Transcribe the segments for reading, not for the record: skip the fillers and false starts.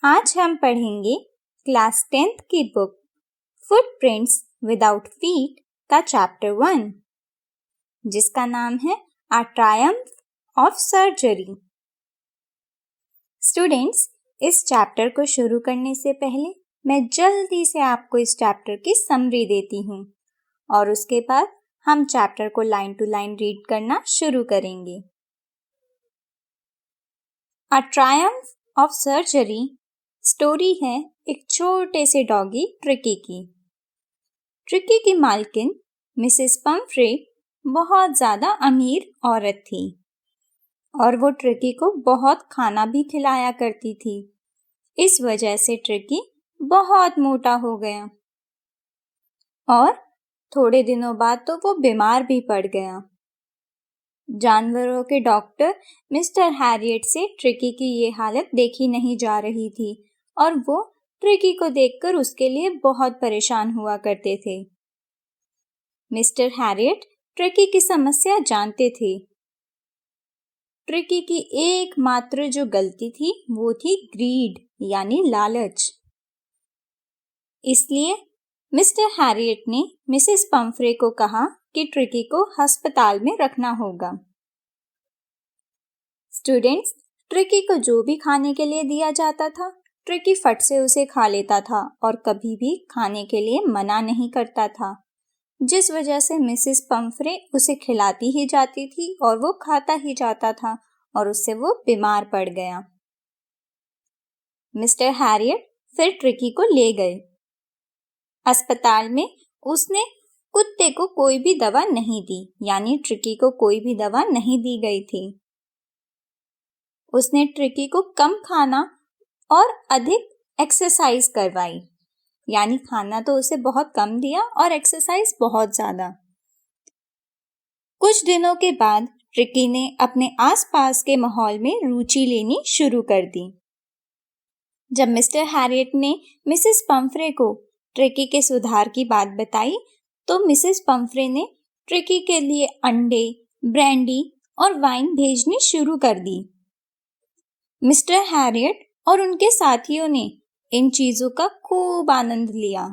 आज हम पढ़ेंगे क्लास 10th की बुक फुटप्रिंट्स विदाउट फीट का चैप्टर 1 जिसका नाम है अ ट्रायम्फ ऑफ सर्जरी। स्टूडेंट्स, इस चैप्टर को शुरू करने से पहले मैं जल्दी से आपको इस चैप्टर की समरी देती हूँ और उसके बाद हम चैप्टर को लाइन टू लाइन रीड करना शुरू करेंगे। अ ट्रायम्फ ऑफ सर्जरी स्टोरी है एक छोटे से डॉगी ट्रिकी की। ट्रिकी की मालकिन मिसेस पम्फ्रे बहुत ज़्यादा अमीर औरत थी और वो ट्रिकी को बहुत खाना भी खिलाया करती थी। इस वजह से ट्रिकी बहुत मोटा हो गया और थोड़े दिनों बाद तो वो बीमार भी पड़ गया। जानवरों के डॉक्टर मिस्टर हैरियट से ट्रिकी की ये हालत देखी नहीं जा रही थी और वो ट्रिकी को देखकर उसके लिए बहुत परेशान हुआ करते थे। मिस्टर हैरियट ट्रिकी की समस्या जानते थे। ट्रिकी की एकमात्र जो गलती थी वो थी ग्रीड यानी लालच। इसलिए मिस्टर हैरियट ने मिसेस पम्फ्रे को कहा कि ट्रिकी को अस्पताल में रखना होगा। स्टूडेंट्स, ट्रिकी को जो भी खाने के लिए दिया जाता था ट्रिकी फट से उसे खा लेता था और कभी भी खाने के लिए मना नहीं करता था, जिस वजह से मिसेस पम्फ्रे उसे खिलाती ही जाती थी और वो खाता ही जाता था और उससे वो बीमार पड़ गया। मिस्टर हैरियट फिर ट्रिकी को ले गए। अस्पताल में उसने कुत्ते को कोई भी दवा नहीं दी, यानी ट्रिकी को कोई भी दवा नहीं दी गई थी। उसने ट्रिकी को कम खाना और अधिक एक्सरसाइज करवाई, यानी खाना तो उसे बहुत कम दिया और एक्सरसाइज बहुत ज्यादा। कुछ दिनों के बाद ट्रिकी ने अपने आसपास के माहौल में रुचि लेनी शुरू कर दी। जब मिस्टर हैरियट ने मिसेस पम्फ्रे को ट्रिकी के सुधार की बात बताई तो मिसेस पम्फ्रे ने ट्रिकी के लिए अंडे, ब्रांडी और वाइन भेजनी शुरू कर दी। मिस्टर हैरियट और उनके साथियों ने इन चीजों का खूब आनंद लिया,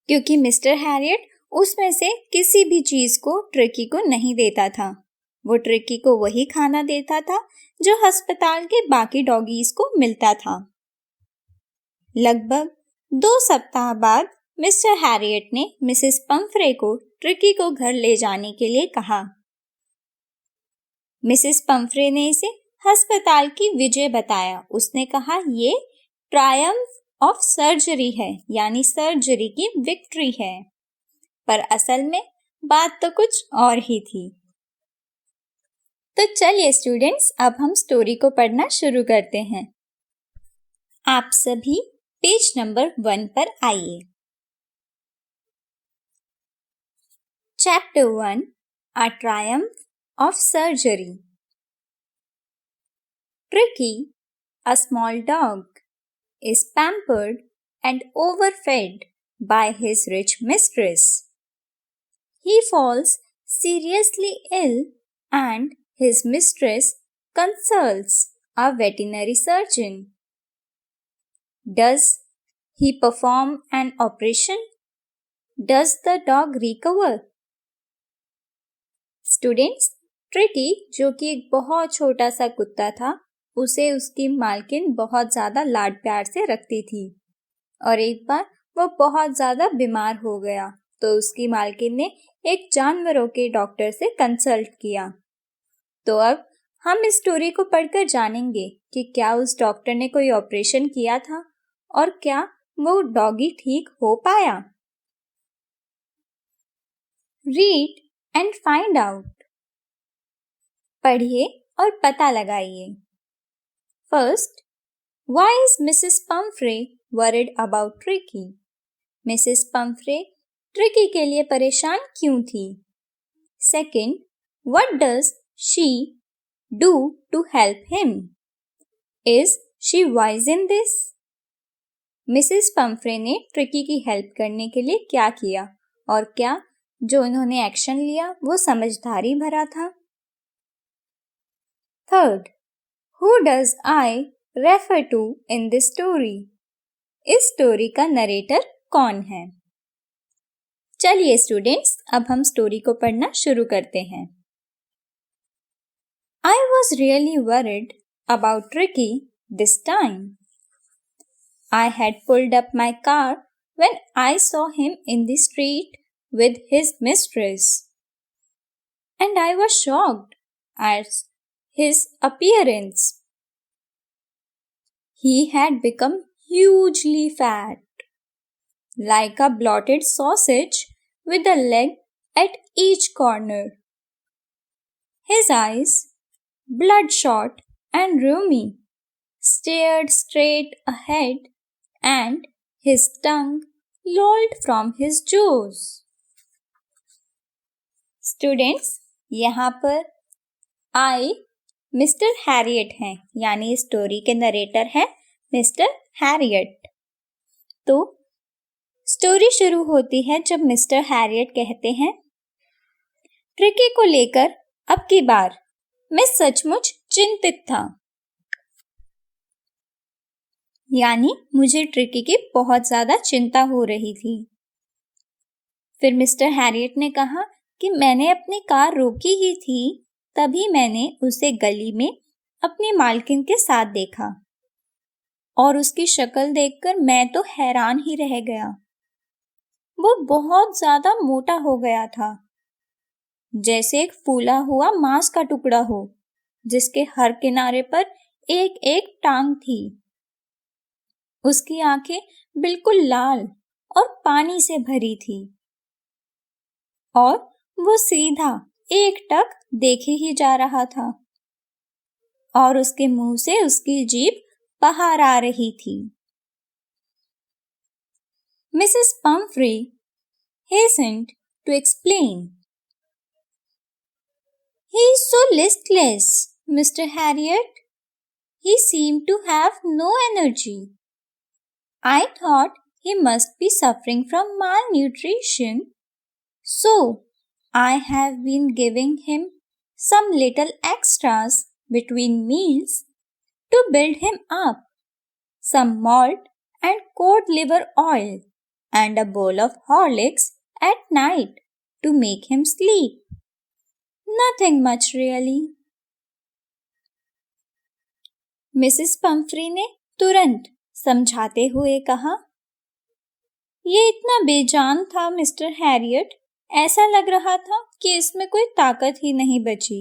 क्योंकि मिस्टर हैरियट उसमें से किसी भी चीज को ट्रिकी को नहीं देता था। वो ट्रिकी को वही खाना देता था जो अस्पताल के बाकी डॉगीज को मिलता था। लगभग 2 सप्ताह बाद मिस्टर हैरियट ने मिसेस पम्फ्रे को ट्रिकी को घर ले जाने के लिए कहा। मिसेस पम्फ्रे ने इसे अस्पताल की विजय बताया। उसने कहा ये ट्रायम्फ ऑफ सर्जरी है, यानी सर्जरी की विक्ट्री है। पर असल में बात तो कुछ और ही थी। तो चलिए स्टूडेंट्स, अब हम स्टोरी को पढ़ना शुरू करते हैं। आप सभी पेज नंबर 1 पर आइए। Chapter 1 a Triumph of surgery. Tricky, a small dog, is pampered and overfed by his rich mistress. He falls seriously ill and his mistress consults a veterinary surgeon. Does he perform an operation? Does the dog recover? Students, Tricky, जो कि एक बहुत छोटा सा कुत्ता था, उसे उसकी मालकिन बहुत ज़्यादा लाड प्यार से रखती थी और एक बार वो बहुत ज़्यादा बीमार हो गया तो उसकी मालकिन ने एक जानवरों के डॉक्टर से कंसल्ट किया। तो अब हम इस स्टोरी को पढ़कर जानेंगे कि क्या उस डॉक्टर ने कोई ऑपरेशन किया था और क्या वो डॉगी ठीक हो पाया। Read and find out. पढ़िए और पता लगाइए। First, why is Mrs. Pumphrey worried about Tricky? Mrs. Pumphrey Tricky के लिए परेशान क्यों थी? Second, what does she do to help him? Is she wise in this? Mrs. Pumphrey ने Tricky की हेल्प करने के लिए क्या किया और क्या जो उन्होंने एक्शन लिया वो समझदारी भरा था? Third, who does I refer to in the story. इस स्टोरी का नरेटर कौन है? चलिए स्टूडेंट्स, अब हम स्टोरी को पढ़ना शुरू करते हैं। I was really worried about Ricky this time. I had pulled up my car when I saw him in the street with his mistress, and I was shocked at his appearance. He had become hugely fat, like a bloated sausage with a leg at each corner. His eyes, bloodshot and rheumy, stared straight ahead, and his tongue lolled from his jaws. Students, यहाँ पर I mister Harriet हैं, यानी story के narrator हैं mister Harriet. तो story शुरू होती है जब मिस्टर हैरियट कहते हैं, ट्रिकी को लेकर अब की बार मैं सचमुच चिंतित था। यानी मुझे ट्रिकी की बहुत ज्यादा चिंता हो रही थी। फिर मिस्टर हैरियट ने कहा कि मैंने अपनी कार रोकी ही थी, तभी मैंने उसे गली में अपनी मालकिन के साथ देखा और उसकी शक्ल देखकर मैं तो हैरान ही रह गया। वो बहुत ज्यादा मोटा हो गया था, जैसे एक फूला हुआ मांस का टुकड़ा हो जिसके हर किनारे पर एक एक टांग थी। उसकी आंखें बिल्कुल लाल और पानी से भरी थी और वो सीधा एकटक देखे ही जा रहा था और उसके मुंह से उसकी जीभ बाहर आ रही थी। Mrs Pomfrey hastened to explain. He is so listless, Mr. Harriet. He seemed to have no energy. I thought he must be suffering from malnutrition, so I have been giving him some little extras between meals to build him up, some malt and cod liver oil and a bowl of Horlicks at night to make him sleep. Nothing much really. Mrs Pomfrey ने तुरंत समझाते हुए कहा, ये इतना बेजान था mister Harriet, ऐसा लग रहा था कि इसमें कोई ताकत ही नहीं बची।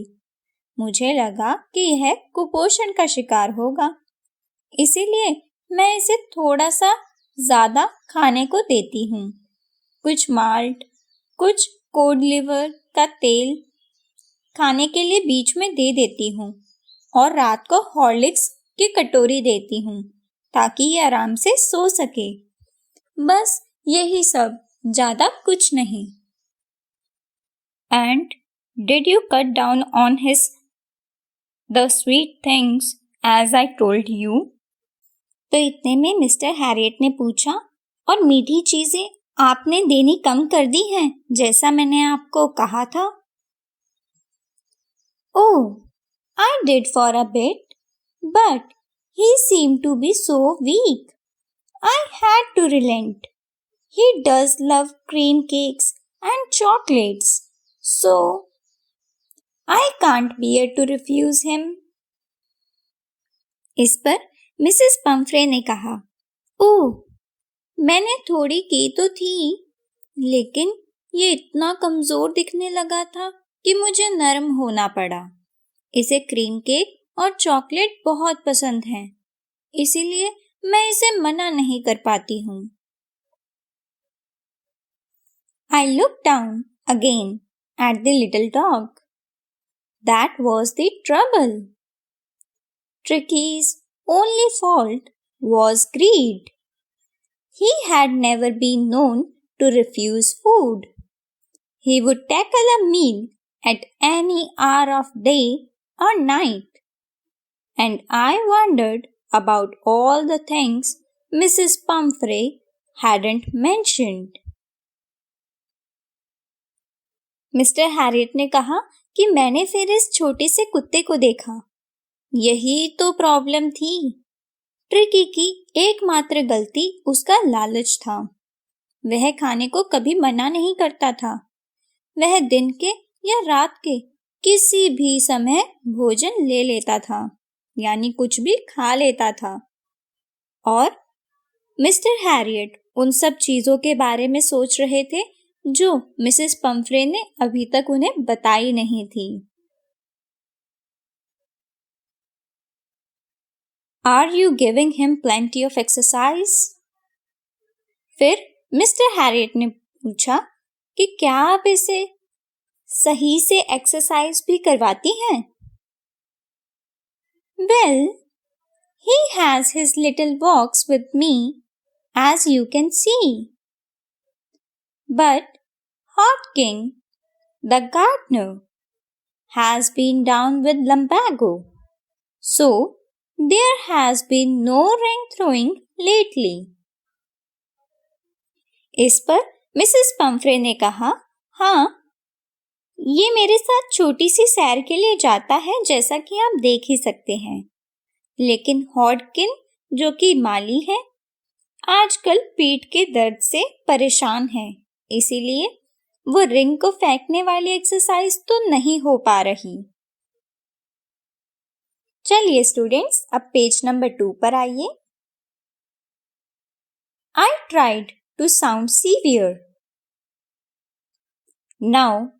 मुझे लगा कि यह कुपोषण का शिकार होगा, इसीलिए मैं इसे थोड़ा सा ज्यादा खाने को देती हूँ। कुछ माल्ट, कुछ कोड लिवर का तेल खाने के लिए बीच में दे देती हूँ और रात को हॉर्लिक्स की कटोरी देती हूँ ताकि ये आराम से सो सके। बस यही सब, ज्यादा कुछ नहीं। And did you cut down on the sweet things as I told you? तो इतने में मिस्टर हैरियट ने पूछा, और मीठी चीजें आपने देनी कम कर दी हैं जैसा मैंने आपको कहा था? Oh, I did for a bit, but he seemed to be so weak. I had to relent. He does love cream cakes and chocolates, so I can't bear to refuse him. इस पर Mrs Pomfrey ने कहा, ओह, मैंने थोड़ी की तो थी, लेकिन ये इतना कमजोर दिखने लगा था कि मुझे नरम होना पड़ा। इसे क्रीम केक और चॉकलेट बहुत पसंद हैं, इसीलिए मैं इसे मना नहीं कर पाती हूँ। I looked down again at the little dog. That was the trouble. Tricky's only fault was greed. He had never been known to refuse food. He would tackle a meal at any hour of day or night. And I wondered about all the things Mrs. Pumfrey hadn't mentioned. Mister Harriet ने कहा कि मैंने फिर इस छोटे से कुत्ते को देखा। यही तो प्रॉब्लम थी। ट्रिकी की एकमात्र गलती उसका लालच था। वह खाने को कभी मना नहीं करता था। वह दिन के या रात के किसी भी समय भोजन ले लेता था, यानी कुछ भी खा लेता था। और मिस्टर हैरियट उन सब चीजों के बारे में सोच रहे थे जो मिसेस पंफ्रे ने अभी तक उन्हें बताई नहीं थी। Are you giving him plenty of exercise? फिर मिस्टर हैरियट ने पूछा कि क्या आप इसे सही से एक्सरसाइज भी करवाती हैं? Well, he has his little walks with me, as you can see. But Hodkin, the gardener, has been down with lumbago, so there has been no ring throwing lately. इस पर मिसेस पंफ्रे ने कहा, हाँ, ये मेरे साथ छोटी सी सैर के लिए जाता है, जैसा कि आप देख ही सकते हैं। लेकिन हॉडकिन, जो कि माली है, आजकल पीठ के दर्द से परेशान है, इसीलिए वो रिंग को फेंकने वाली एक्सरसाइज तो नहीं हो पा रही। चलिए स्टूडेंट्स, अब पेज नंबर 2 पर आइए। I tried to sound severe. Now,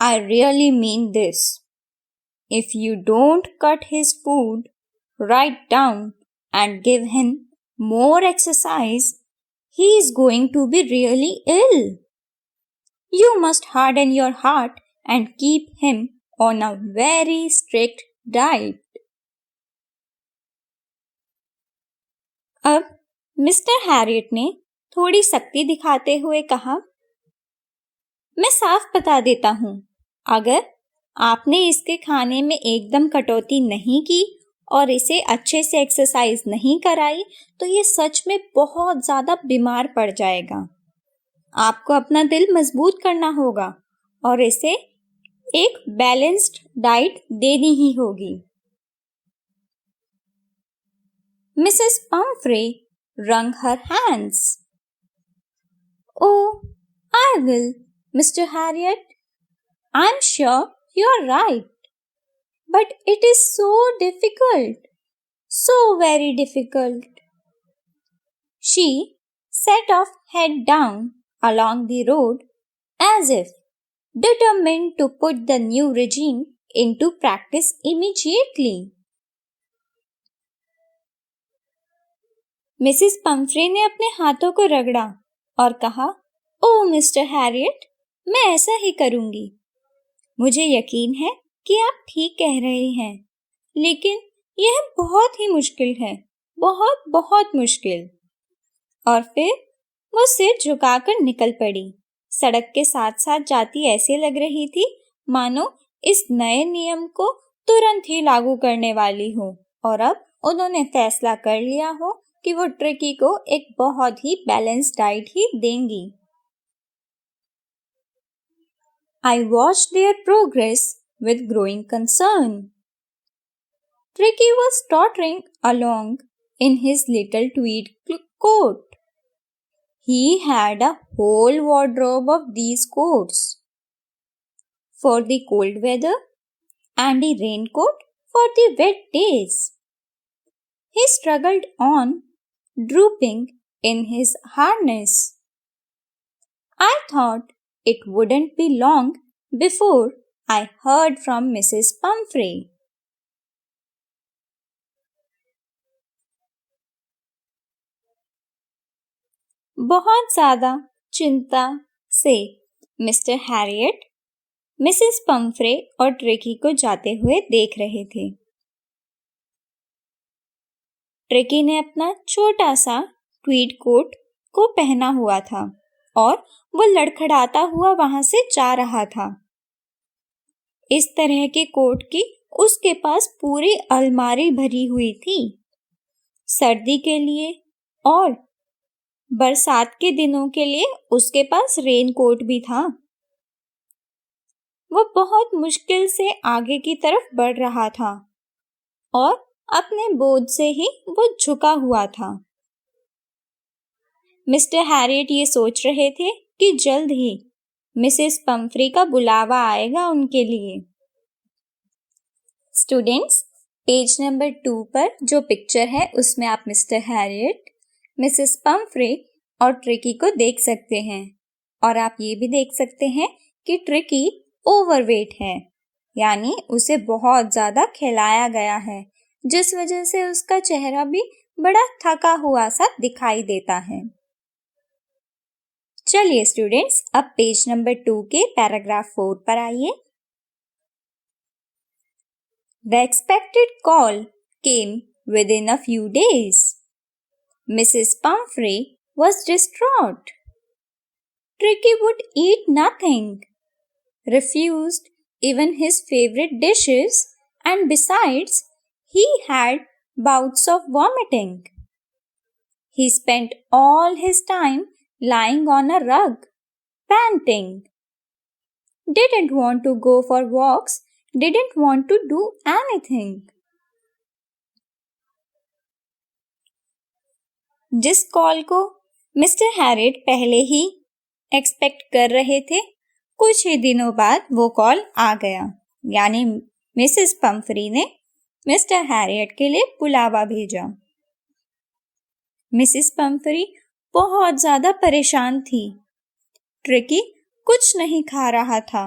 I really mean this. If you don't cut his food right down and give him more exercise, he is going to be really ill. You must harden your heart and keep him on a very strict diet. अब mister Harriet ने थोड़ी सख्ती दिखाते हुए कहा, मैं साफ बता देता हूँ, अगर आपने इसके खाने में एकदम कटौती नहीं की और इसे अच्छे से एक्सरसाइज नहीं कराई तो ये सच में बहुत ज़्यादा बीमार पड़ जाएगा। आपको अपना दिल मजबूत करना होगा और इसे एक बैलेंस्ड डाइट देनी ही होगी। Mrs Pomfrey wrung her hands. Oh, I will, Mr. Harriet. I'm sure you're right. But it is so difficult. So very difficult. She set off head down along the road as if determined to put the new regime into practice immediately. Mrs Pomfrey ने अपने हाथों को रगड़ा और कहा, ओह mister Harriet, मैं ऐसा ही करूंगी। मुझे यकीन है कि आप ठीक कह रहे हैं, लेकिन यह बहुत ही मुश्किल है, बहुत बहुत मुश्किल। और फिर वो सिर झुकाकर निकल पड़ी। सड़क के साथ साथ जाती ऐसे लग रही थी मानो इस नए नियम को तुरंत ही लागू करने वाली हो और अब उन्होंने फैसला कर लिया हो कि वो ट्रिकी को एक बहुत ही बैलेंस्ड डाइट ही देंगी। I watched their progress with growing concern. Tricky was tottering along in his little tweed coat. He had a whole wardrobe of these coats for the cold weather and a raincoat for the wet days. He struggled on, drooping in his harness. I thought it wouldn't be long before I heard from Mrs. Pumphrey. बहुत ज़्यादा चिंता से mister Harriet Mrs Pomfrey और tricky को जाते हुए देख रहे थे। ट्रिकी ने अपना छोटा सा ट्वीड कोट को पहना हुआ था और वो लड़खड़ाता हुआ वहां से जा रहा था। इस तरह के कोट की उसके पास पूरी अलमारी भरी हुई थी। सर्दी के लिए और बरसात के दिनों के लिए उसके पास रेन कोट भी था। वो बहुत मुश्किल से आगे की तरफ बढ़ रहा था और अपने बोझ से ही वो झुका हुआ था। मिस्टर हैरियट ये सोच रहे थे कि जल्द ही मिसेस पंफ्री का बुलावा आएगा उनके लिए। स्टूडेंट्स, पेज नंबर 2 पर जो पिक्चर है उसमें आप मिस्टर हैरियट, मिसेस पंफ्रे और ट्रिकी को देख सकते हैं और आप ये भी देख सकते हैं कि ट्रिकी ओवरवेट है, यानी उसे बहुत ज़्यादा खिलाया गया है, जिस वजह से उसका चेहरा भी बड़ा थका हुआ सा दिखाई देता है। चलिए स्टूडेंट्स, अब पेज नंबर 2 के पैराग्राफ 4 पर आइए। The expected call came within a few days. Mrs. Pumphrey was distraught. Tricky would eat nothing, refused even his favorite dishes, and besides, he had bouts of vomiting. He spent all his time lying on a rug, panting. Didn't want to go for walks, didn't want to do anything. जिस call को mister Harriet पहले ही expect कर रहे थे, कुछ ही दिनों बाद वो कॉल आ गया, यानी मिसेस पंफ्री ने मिस्टर हैरियट के लिए बुलावा भेजा। मिसेस पंफ्री बहुत ज़्यादा परेशान थी। ट्रिकी कुछ नहीं खा रहा था,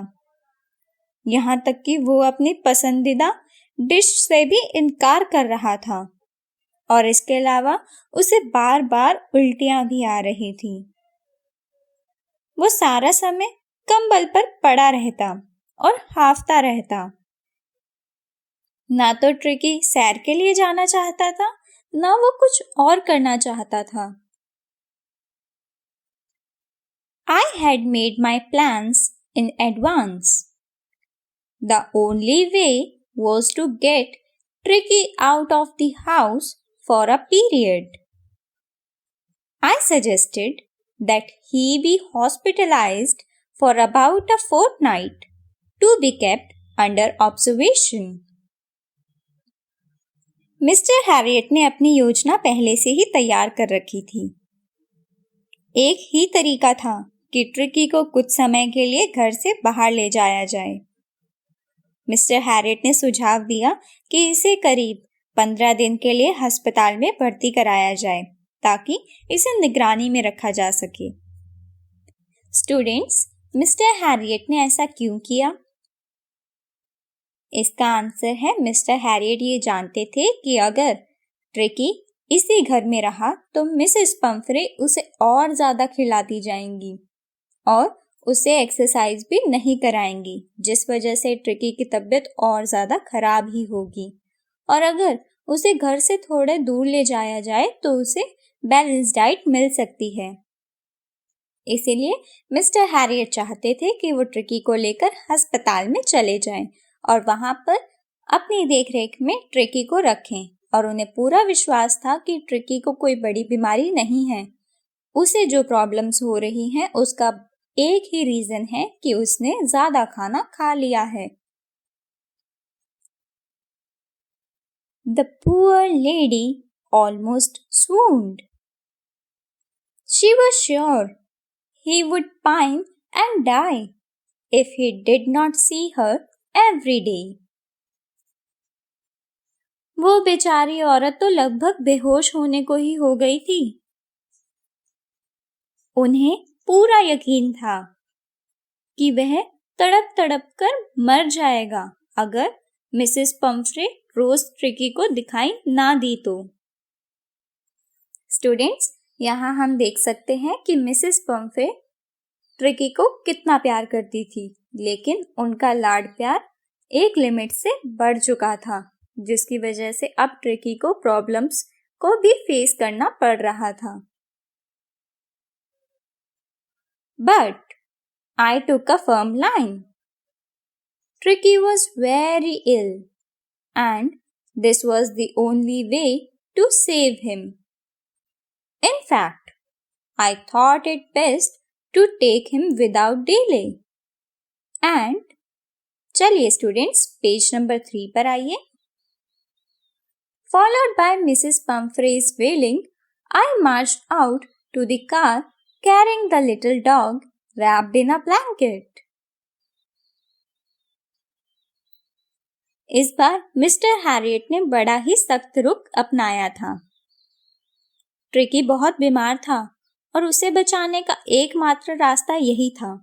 यहाँ तक कि वो अपनी पसंदीदा डिश से भी इनकार कर रहा था और इसके अलावा उसे बार बार उल्टियां भी आ रही थी। वो सारा समय कंबल पर पड़ा रहता और हाफता रहता। ना तो ट्रिकी सैर के लिए जाना चाहता था, ना वो कुछ और करना चाहता था। I had made my plans in advance. The only way was to get Tricky out of the house for a period. I suggested that he be hospitalized for about a fortnight to be kept under observation. Mister Harriet ने अपनी योजना पहले से ही तैयार कर रखी थी। एक ही तरीका था कि ट्रिकी को कुछ समय के लिए घर से बाहर ले जाया जाए। मिस्टर हैरियट ने सुझाव दिया कि इसे करीब 15 दिन के लिए अस्पताल में भर्ती कराया जाए ताकि इसे निगरानी में रखा जा सके। स्टूडेंट्स, मिस्टर हैरियट ने ऐसा क्यों किया? इसका आंसर है मिस्टर हैरियट ये जानते थे कि अगर ट्रिकी इसी घर में रहा तो मिसेस पंफ्रे उसे और ज़्यादा खिलाती जाएंगी और उसे एक्सरसाइज भी नहीं कराएंगी, जिस वजह से ट्रिकी की तबीयत और ज़्यादा खराब ही होगी। और अगर उसे घर से थोड़े दूर ले जाया जाए तो उसे बैलेंस डाइट मिल सकती है। इसीलिए मिस्टर हैरियट चाहते थे कि वो ट्रिकी को लेकर अस्पताल में चले जाएं और वहां पर अपनी देखरेख में ट्रिकी को रखें और उन्हें पूरा विश्वास था कि ट्रिकी को कोई बड़ी बीमारी नहीं है। उसे जो प्रॉब्लम्स हो रही हैं उसका एक ही रीजन है कि उसने ज्यादा खाना खा लिया है। The poor lady almost swooned. She was sure he would pine and die if he did not see her every day. वो बेचारी औरत तो लगभग बेहोश होने को ही हो गई थी। उन्हें पूरा यकीन था कि वह तड़प तड़प कर मर जाएगा अगर मिसेस पंफ्रे रोज ट्रिकी को दिखाई ना दी तो। स्टूडेंट्स, यहाँ हम देख सकते हैं कि मिसेस पंफ्रे ट्रिकी को कितना प्यार करती थी, लेकिन उनका लाड प्यार एक लिमिट से बढ़ चुका था, जिसकी वजह से अब ट्रिकी को प्रॉब्लम्स को भी फेस करना पड़ रहा था। But I took a firm line. Tricky was very ill, and this was the only way to save him. In fact, I thought it best to take him without delay. And चलिए students, page number 3 पर आइए। Followed by Mrs. Pumphrey's wailing, I marched out to the car carrying the little dog wrapped in a blanket. इस बार mister Harriet ने बड़ा ही सख्त रुख अपनाया था। ट्रिकी बहुत बीमार था और उसे बचाने का एकमात्र रास्ता यही था।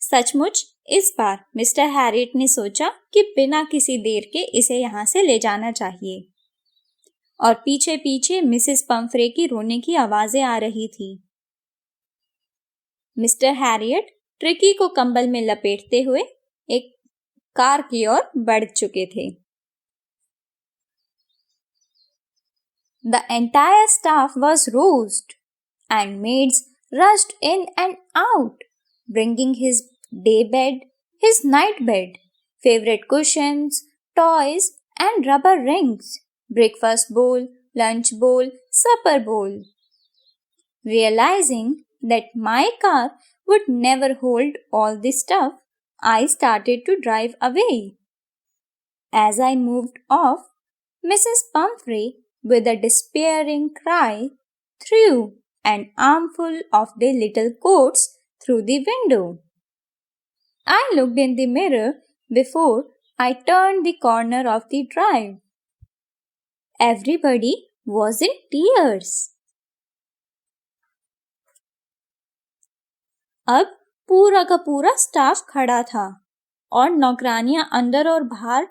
सचमुच इस बार मिस्टर हैरियट ने सोचा कि बिना किसी देर के इसे यहाँ से ले जाना चाहिए और पीछे पीछे मिसेस पम्फ्रे की रोने की आवाजें आ रही थी। मिस्टर हैरियट ट्रिकी को कंबल में लपेटते हुए एक कार की ओर बढ़ चुके थे। The entire staff was roused and maids rushed in and out, bringing his day bed, his night bed, favorite cushions, toys and rubber rings, breakfast bowl, lunch bowl, supper bowl. Realizing that my car would never hold all this stuff, I started to drive away. As I moved off, Mrs. Pumphrey, with a despairing cry, threw an armful of the little coats through the window. I looked in the mirror before I turned the corner of the drive. Everybody was in tears. अब पूरा का पूरा staff खड़ा था और नौकरानियां अंदर और बाहर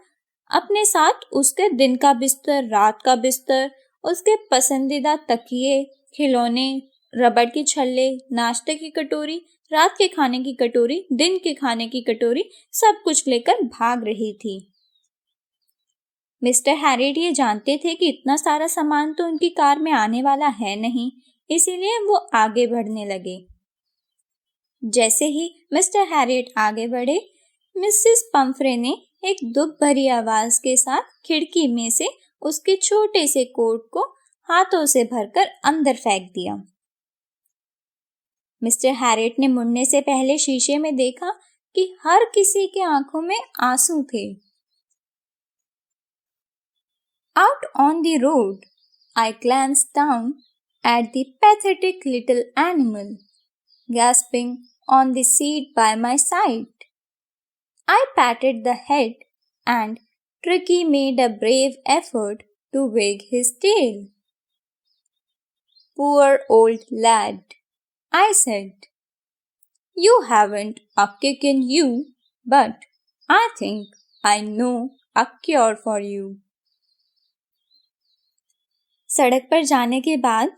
अपने साथ उसके दिन का बिस्तर, रात का बिस्तर, उसके पसंदीदा तकिए, खिलौने, रबड़ की छल्ले, नाश्ते की कटोरी, रात के खाने की कटोरी, दिन के खाने की कटोरी, सब कुछ लेकर भाग रही थी। मिस्टर हैरियट ये जानते थे कि इतना सारा सामान तो उनकी कार में आने वाला है नहीं, इसीलिए वो आगे बढ़ने लगे। जैसे ही मिस्टर हैरियट आगे बढ़े, मिसेस पम्फ्रे ने एक दुख भरी आवाज के साथ खिड़की में से उसके छोटे से कोट को हाथों से भरकर अंदर फेंक दिया। मिस्टर हैरियट ने मुड़ने से पहले शीशे में देखा कि हर किसी के आंखों में आंसू थे। Out on the road, I glanced down at the pathetic little animal, gasping on the seat by my side. I patted the head and Tricky made a brave effort to wag his tail. Poor old lad, I said. You haven't a kick in you, but I think I know a cure for you. सड़क पर जाने के बाद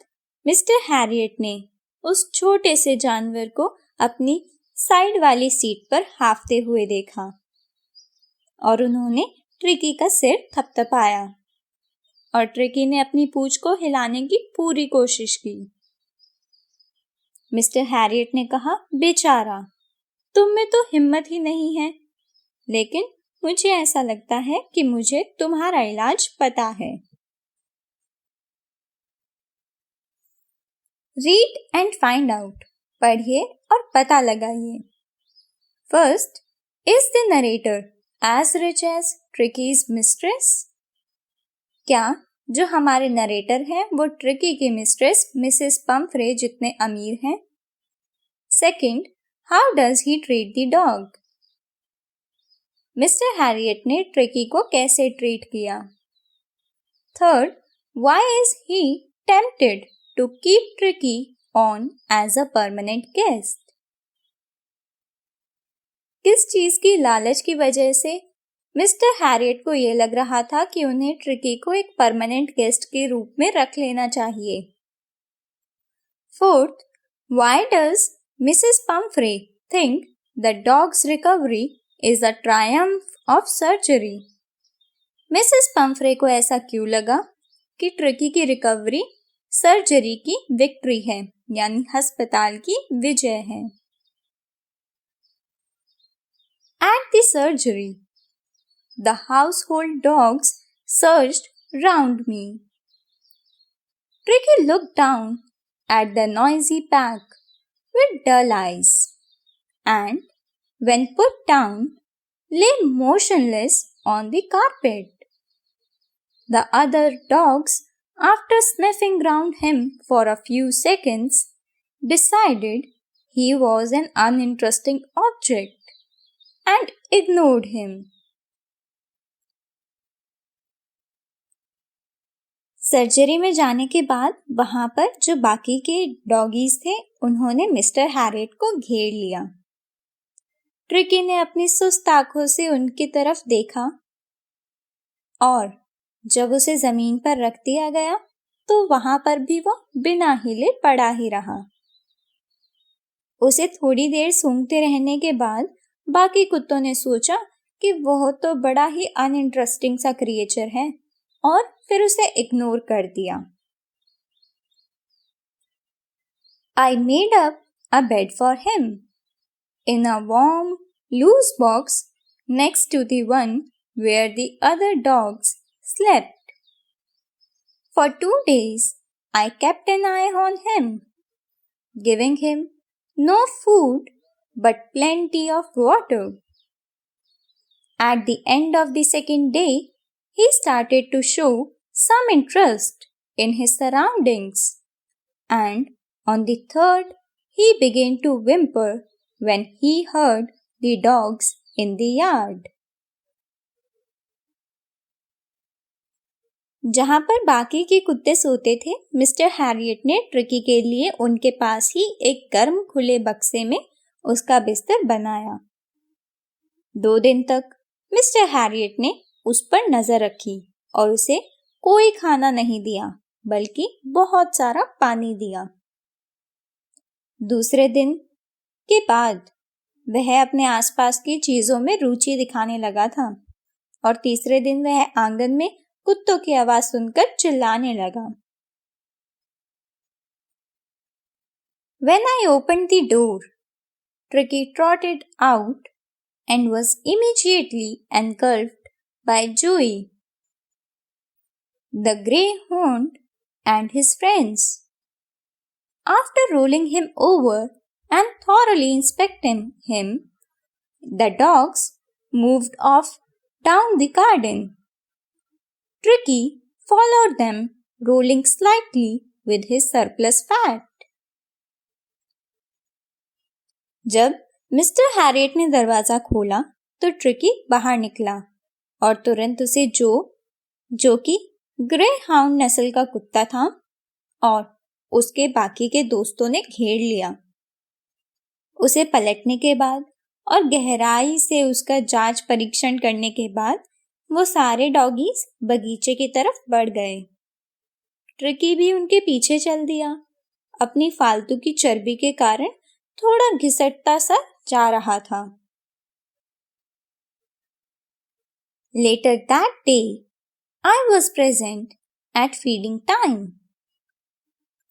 mister Harriet ने उस छोटे से जानवर को अपनी साइड वाली सीट पर हाफते हुए देखा और उन्होंने ट्रिकी का सिर थपथपाया और ट्रिकी ने अपनी पूंछ को हिलाने की पूरी कोशिश की। मिस्टर हैरियट ने कहा, बेचारा, तुम में तो हिम्मत ही नहीं है, लेकिन मुझे ऐसा लगता है कि मुझे तुम्हारा इलाज पता है। रीड एंड फाइंड आउट, पढ़िए और पता लगाइए। First, is the narrator as rich as Tricki's mistress? क्या जो हमारे नरेटर हैं वो ट्रिकी की मिस्ट्रेस मिसेस पम्फ्रे जितने अमीर हैं? Second, how does he treat the dog? Mister Harriet ने ट्रिकी को कैसे ट्रीट किया? Third, why is he tempted to keep Tricky on as a permanent guest? किस चीज की लालच की वजह से मिस्टर हैरियट को यह लग रहा था कि उन्हें ट्रिकी को एक परमानेंट गेस्ट के रूप में रख लेना चाहिए? Fourth, why does Mrs. Pumphrey think the dog's recovery is a triumph of surgery? Mrs Pomfrey को ऐसा क्यों लगा कि ट्रिकी की रिकवरी सर्जरी की विक्ट्री है, यानी अस्पताल की विजय है। At the surgery, the household dogs surged round me. Tricky looked down at the noisy pack with dull eyes, and when put down, lay motionless on the carpet. The other dogs, after sniffing round him for a few seconds, decided he was an uninteresting object and ignored him. Surgery में जाने के बाद वहां पर जो बाकी के doggies थे उन्होंने मिस्टर हैरियट को घेर लिया। ट्रिकी ने अपनी सुस्त आंखों से उनकी तरफ देखा और जब उसे जमीन पर रख दिया गया तो वहां पर भी वो बिना हिले पड़ा ही रहा। उसे थोड़ी देर सूंघते रहने के बाद बाकी कुत्तों ने सोचा कि वह तो बड़ा ही अनइंटरेस्टिंग सा क्रिएचर है और फिर उसे इग्नोर कर दिया। I made up a bed for him in a warm, loose box next to the one where the other dogs slept. For 2 days, I kept an eye on him, giving him no food but plenty of water. At the end of the second day, he started to show some interest in his surroundings, and on the third, he began to whimper when he heard the dogs in the yard. जहां पर बाकी के कुत्ते सोते थे, mister Harriet ने tricky के लिए उनके पास ही एक गर्म खुले बक्से में उसका बिस्तर बनाया। 2 दिन तक मिस्टर हैरियट ने उस पर नजर रखी और उसे कोई खाना नहीं दिया बल्कि बहुत सारा पानी दिया। दूसरे दिन के बाद वह अपने आसपास की चीजों में रुचि दिखाने लगा था और तीसरे दिन वह आंगन में कुत्तों की आवाज सुनकर चिल्लाने लगा। When I opened the door, Tricky trotted out and was immediately engulfed by Joey, the greyhound, and his friends. After rolling him over and thoroughly inspecting him, the dogs moved off down the garden. Tricky followed them, rolling slightly with his surplus fat. जब mister Harriet ने दरवाजा खोला तो tricky बाहर निकला और तुरंत उसे जो कि ग्रे हाउंड नस्ल का कुत्ता था और उसके बाकी के दोस्तों ने घेर लिया। उसे पलटने के बाद और गहराई से उसका जांच परीक्षण करने के बाद वो सारे डॉगीज बगीचे की तरफ बढ़ गए। ट्रिकी भी उनके पीछे चल दिया। अपनी फालतू की चर्बी के कारण थोड़ा घिसटता सा जा रहा था। Later that day, I was present at feeding time.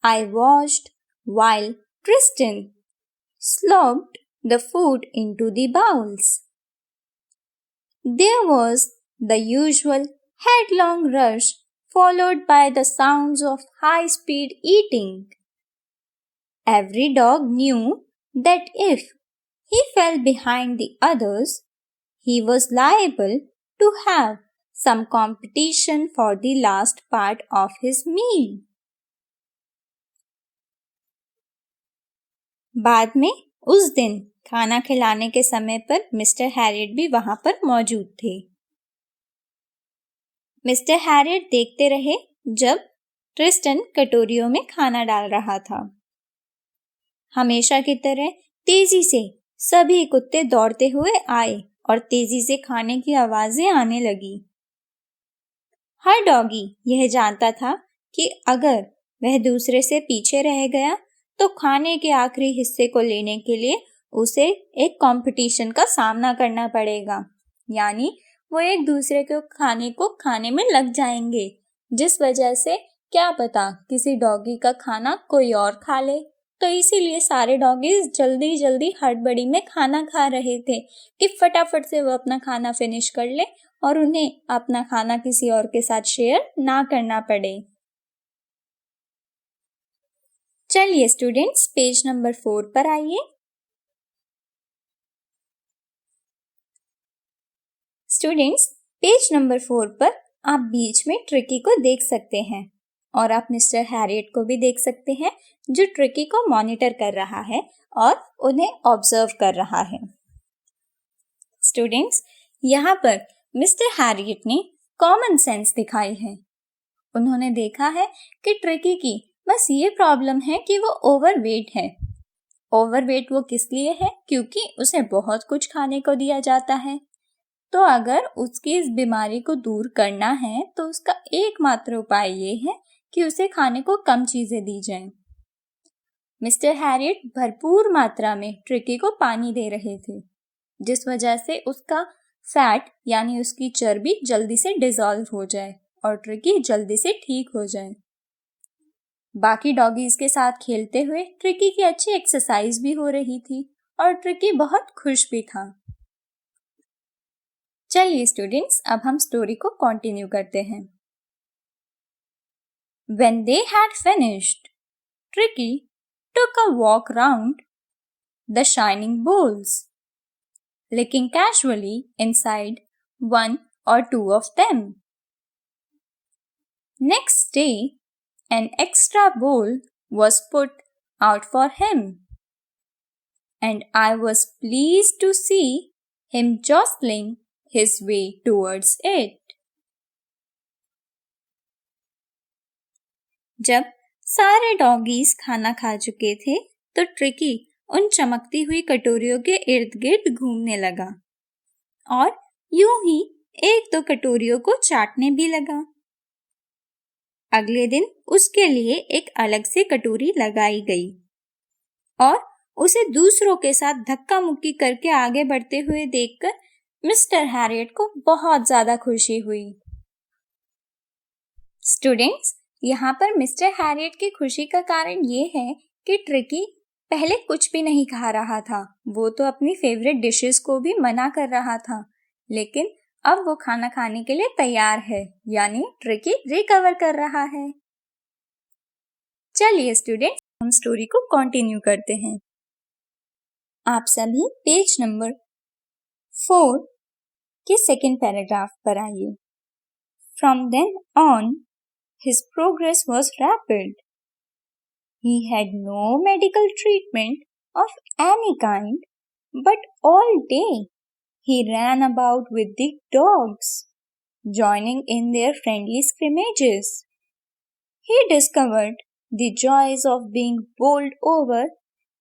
I watched while Tristan slopped the food into the bowls. There was the usual headlong rush followed by the sounds of high-speed eating. Every dog knew that if he fell behind the others, he was liable to have some competition for the last part of his meal. बाद में उस दिन खाना खिलाने के समय पर mister Harriet भी वहां पर मौजूद थे। मिस्टर हैरियट देखते रहे जब ट्रिस्टन कटोरियों में खाना डाल रहा था। हमेशा की तरह तेजी से सभी कुत्ते दौड़ते हुए आए और तेजी से खाने की आवाजें आने लगी। हर डॉगी यह जानता था कि अगर वह दूसरे से पीछे रह गया तो खाने के आखिरी हिस्से को लेने के लिए उसे एक कंपटीशन का सामना करना पड़ेगा, यानी वो एक दूसरे को खाने में लग जाएंगे, जिस वजह से क्या पता किसी डॉगी का खाना कोई और खा ले। तो इसीलिए सारे डॉगीज जल्दी जल्दी हड़बड़ी में खाना खा रहे थे कि फटाफट से वो अपना खाना फिनिश कर ले और उन्हें अपना खाना किसी और के साथ शेयर ना करना पड़े। चलिए स्टूडेंट्स, पेज नंबर 4 पर आइए। स्टूडेंट्स, पेज नंबर 4 पर आप बीच में ट्रिकी को देख सकते हैं और आप मिस्टर हैरियट को भी देख सकते हैं जो ट्रिकी को मॉनिटर कर रहा है और उन्हें ऑब्जर्व कर रहा है। स्टूडेंट्स, यहाँ पर मिस्टर हैरियट ने कॉमन सेंस दिखाई है। उन्होंने देखा है कि ट्रिकी की बस ये प्रॉब्लम है कि वो ओवरवेट है। ओवरवेट वो किस लिए है? क्योंकि उसे बहुत कुछ खाने को दिया जाता है। तो अगर उसकी इस बीमारी को दूर करना है तो उसका एकमात्र उपाय ये है कि उसे खाने को कम चीजें दी जाएं। मिस्टर हैरियट भरपूर मात्रा में ट्रिकी को पानी दे रहे थे, जिस वजह से उसका फैट यानी उसकी चर्बी जल्दी से डिसॉल्व हो जाए और ट्रिकी जल्दी से ठीक हो जाए। बाकी डॉगीज के साथ खेलते हुए ट्रिकी की अच्छी एक्सरसाइज भी हो रही थी और ट्रिकी बहुत खुश भी था। चलिए स्टूडेंट्स, अब हम स्टोरी को कंटिन्यू करते हैं। When they had finished, Tricky took a walk round the shining bowls, licking casually inside one or two of them. Next day, an extra bowl was put out for him, and I was pleased to see him jostling his way towards it. जब सारे doggies खाना खा चुके थे तो tricky उन चमकती हुई कटोरियों के इर्द गिर्द घूमने लगा और यूं ही एक दो कटोरियों को चाटने भी लगा। अगले दिन उसके लिए एक अलग से कटोरी लगाई गई और उसे दूसरों के साथ धक्का मुक्की करके आगे बढ़ते हुए देखकर मिस्टर हैरियट को बहुत ज्यादा खुशी हुई। स्टूडेंट्स, यहाँ पर मिस्टर हैरियट की खुशी का कारण ये है कि ट्रिकी पहले कुछ भी नहीं खा रहा था। वो तो अपनी फेवरेट डिशेस को भी मना कर रहा था, लेकिन अब वो खाना खाने के लिए तैयार है, यानी ट्रिकी रिकवर कर रहा है। चलिए स्टूडेंट्स, हम स्टोरी को कंटिन्यू करते हैं। आप सभी पेज नंबर 4 के सेकेंड पैराग्राफ पर आइए। From then on, his progress was rapid. He had no medical treatment of any kind, but all day he ran about with the dogs, joining in their friendly scrimmages. He discovered the joys of being bowled over,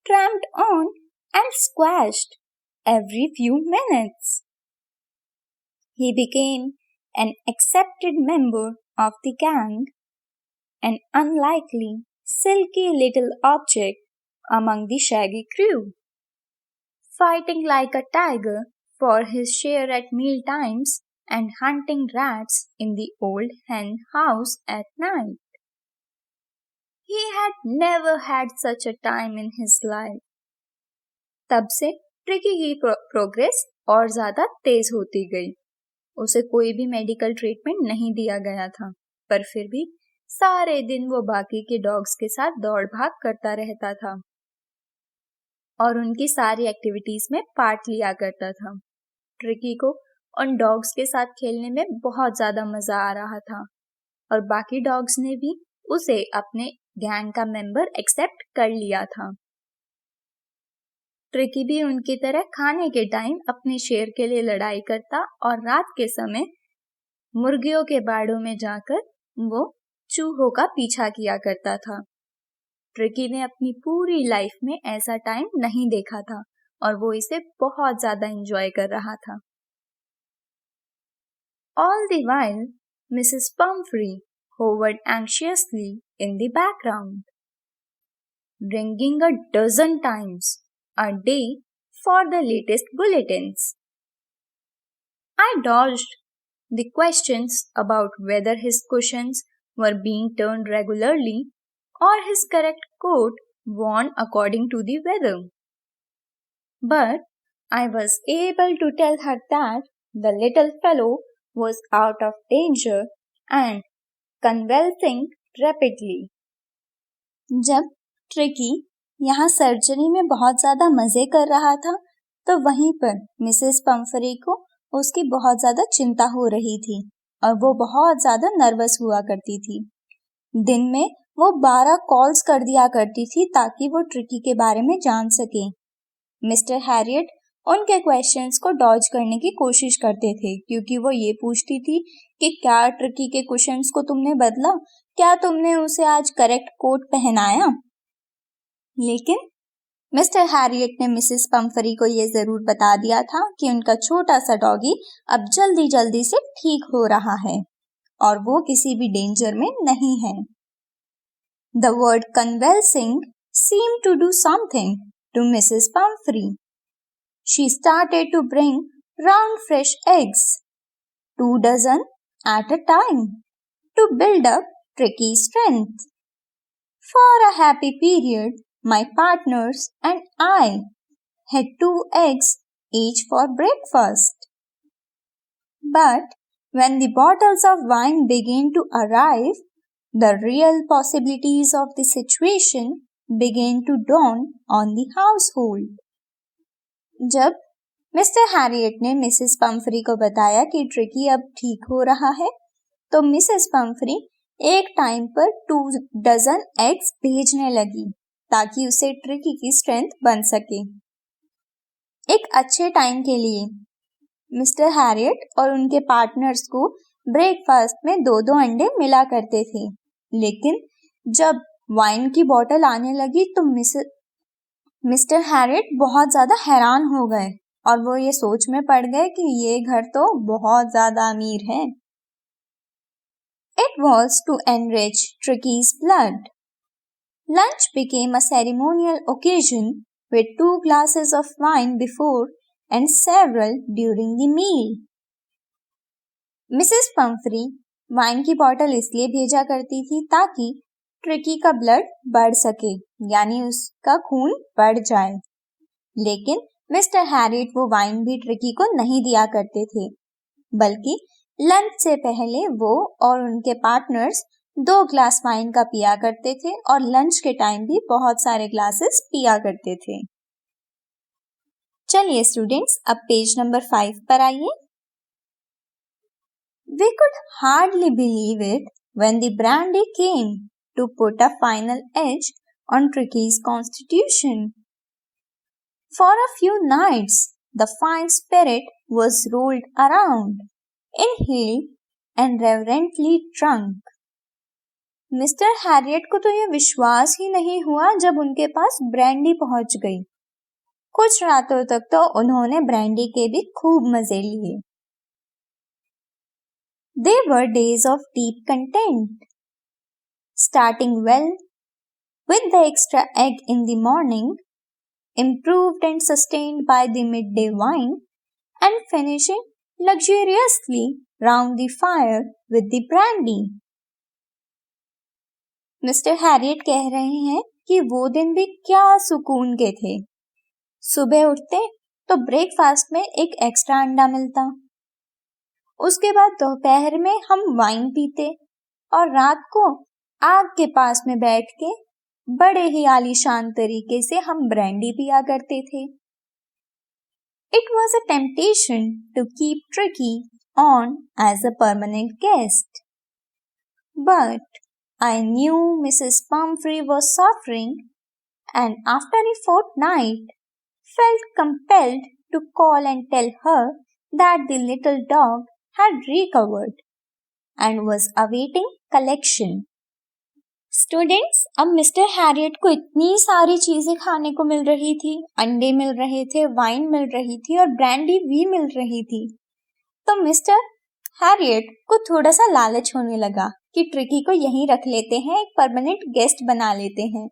tramped on, and squashed every few minutes. He became an accepted member of the gang, an unlikely, silky little object among the shaggy crew, fighting like a tiger for his share at meal times and hunting rats in the old hen house at night. He had never had such a time in his life. तब से tricky की progress और ज्यादा तेज होती गई। उसे कोई भी मेडिकल ट्रीटमेंट नहीं दिया गया था, पर फिर भी सारे दिन वो बाकी के डॉग्स के साथ दौड़ भाग करता रहता था और उनकी सारी एक्टिविटीज में पार्ट लिया करता था। ट्रिकी को उन डॉग्स के साथ खेलने में बहुत ज्यादा मजा आ रहा था और बाकी डॉग्स ने भी उसे अपने गैंग का मेंबर एक्सेप्ट कर लिया था। ट्रिकी भी उनकी तरह खाने के टाइम अपने शेर के लिए लड़ाई करता और रात के समय मुर्गियों के बाड़ों में जाकर वो चूहों का पीछा किया करता था। ट्रिकी ने अपनी पूरी लाइफ में ऐसा टाइम नहीं देखा था और वो इसे बहुत ज्यादा एंजॉय कर रहा था। All the while, Mrs. Pumphrey hovered anxiously in the background, ringing a dozen times a day for the latest bulletins. I dodged the questions about whether his cushions were being turned regularly or his correct coat worn according to the weather. But I was able to tell her that the little fellow was out of danger and convalescing rapidly. जब tricky यहाँ surgery में बहुत ज्यादा मजे कर रहा था तो वहीं पर मिसेस पम्फरी को उसकी बहुत ज्यादा चिंता हो रही थी और वो बहुत ज्यादा नर्वस हुआ करती थी। दिन में वो 12 कॉल्स कर दिया करती थी ताकि वो ट्रिकी के बारे में जान सके। मिस्टर हैरियट उनके क्वेश्चंस को डॉज करने की कोशिश करते थे, क्योंकि वो ये पूछती थी कि क्या ट्रिकी के क्वेश्चंस को तुमने बदला, क्या तुमने उसे आज करेक्ट कोट पहनाया। लेकिन मिस्टर हैरियट ने मिसेस पम्फरी को ये जरूर बता दिया था कि उनका छोटा सा डॉगी अब जल्दी जल्दी से ठीक हो रहा है और वो किसी भी डेंजर में नहीं है। The word convalescing seemed to do something to Mrs. Pumphrey. She started to bring round fresh eggs, 2 dozen at a time, to build up Tricky's strength. For a happy period, my partners and I had 2 eggs each for breakfast. But when the bottles of wine began to arrive, the real possibilities of the situation began to dawn on the household. जब mister Harriet ने Mrs पम्फरी को बताया कि tricky अब ठीक हो रहा है, तो मिसेस पम्फरी एक टाइम पर 2 डजन एग्स भेजने लगी ताकि उसे ट्रिकी की स्ट्रेंथ बन सके। एक अच्छे टाइम के लिए मिस्टर हैरियट और उनके पार्टनर्स को ब्रेकफास्ट में 2-2 अंडे मिला करते थे, लेकिन जब वाइन की बोतल आने लगी तो मिस्टर हैरियट बहुत ज्यादा हैरान हो गए और वो ये सोच में पड़ गए कि ये घर तो बहुत ज्यादा अमीर है। It was to enrich Tricky's blood. Lunch became a ceremonial occasion with 2 glasses of wine before and several during the meal. Mrs Pomfrey wine की बोतल इसलिए भेजा करती थी ताकि ट्रिकी का ब्लड बढ़ सके, यानी उसका खून बढ़ जाए। लेकिन मिस्टर हैरियट वो वाइन भी ट्रिकी को नहीं दिया करते थे, बल्कि लंच से पहले वो और उनके पार्टनर्स 2 ग्लास वाइन का पिया करते थे और लंच के टाइम भी बहुत सारे ग्लासेस पिया करते थे। चलिए स्टूडेंट्स, अब पेज नंबर 5 पर आइए। We could hardly believe it when the brandy came to put a final edge on Tricky's constitution. For a few nights, the fine spirit was rolled around, inhaled and reverently drunk. Mister Harriet को तो यह विश्वास ही नहीं हुआ जब उनके पास brandy पहुंच गई। कुछ रातों तक तो उन्होंने ब्रांडी के भी खूब मजे लिए। They were days of deep content, starting well with the extra egg in the morning, improved and sustained by the midday wine, and finishing luxuriously round the fire with the brandy. Mister Harriet कह रहे हैं कि वो दिन भी क्या सुकून के थे। सुबह उठते तो ब्रेकफास्ट में एक एक्स्ट्रा अंडा मिलता, उसके बाद दोपहर में हम वाइन पीते और रात को आग के पास में बैठ के बड़े ही आलीशान तरीके से हम ब्रांडी पिया करते थे। It was a temptation to keep Tricky on as a permanent guest. But I knew Mrs. Pumphrey was suffering and after a fortnight felt compelled to call and tell her that the little dog had recovered and was awaiting collection. Students, अब mister Harriet को इतनी सारी चीजें खाने को मिल रही थी, अंडे मिल रहे थे, वाइन मिल रही थी और ब्रांडी भी मिल रही थी, तो मिस्टर हैरियट को थोड़ा सा लालच होने लगा कि ट्रिकी को यहीं रख लेते हैं, एक परमानेंट गेस्ट बना लेते हैं,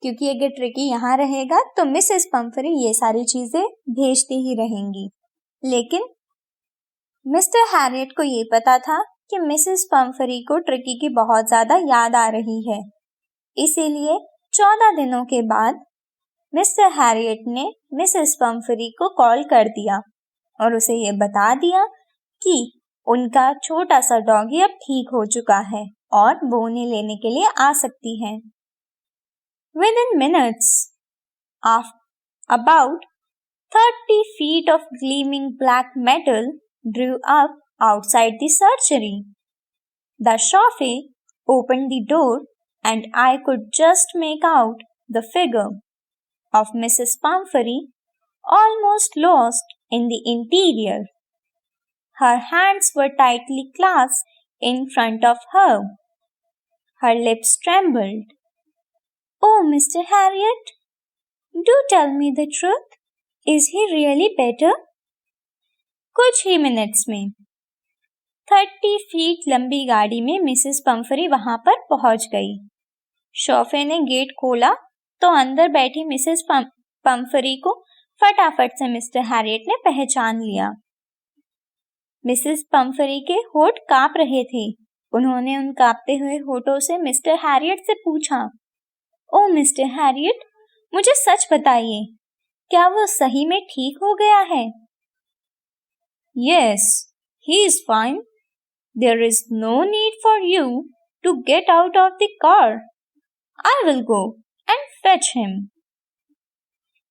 क्योंकि अगर ट्रिकी यहाँ रहेगा तो मिसेस पम्फरी ये सारी चीजें भेजती ही रहेंगी। लेकिन मिस्टर हैरियट को ये पता था कि मिसेस पम्फरी को ट्रिकी की बहुत ज्यादा याद आ रही है, इसीलिए 14 दिनों के बाद मिस्टर हैरियट ने मिसेस पम्फरी को कॉल कर दिया और उसे ये बता दिया कि उनका छोटा सा डॉगी अब ठीक हो चुका है और वो उन्हें लेने के लिए आ सकती है। Within minutes, about 30 feet of gleaming black metal drew up outside the surgery. The chauffeur opened the door and I could just make out the figure of Mrs. Pumphrey, almost lost in the interior. Her hands were tightly clasped in front of her. Her lips trembled. "Oh, Mr. Harriet, do tell me the truth. Is he really better?" कुछ ही minutes में 30 feet लंबी गाड़ी में Mrs पंफरी वहां पर पहुंच गई। शॉफे ने गेट खोला तो अंदर बैठी मिसेस पंफरी को फटाफट से मिस्टर हैरियट ने पहचान लिया। मिसेस पंफरी के होठ कांप रहे थे। उन्होंने उन कांपते हुए होठों से मिस्टर हैरियट से पूछा, "ओ मिस्टर हैरियट, मुझे सच बताइए, क्या वो सही में ठीक हो गया है?" "Yes, he is fine. There is no need for you to get out of the car. I will go and fetch him."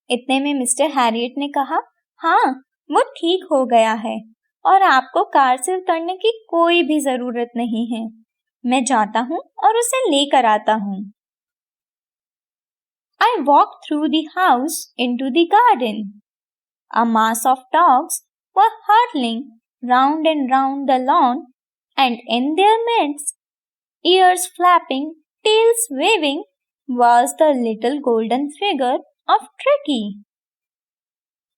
इतने में मिस्टर हैरियट ने कहा, "हाँ, वो ठीक हो गया है और आपको कार से उतरने की कोई भी जरूरत नहीं है। मैं जाता हूँ और उसे लेकर आता हूँ." I walked through the house into the garden. A mass of dogs were hurtling round and round the lawn, and in their midst, ears flapping, tails waving, was the little golden figure of Tricky.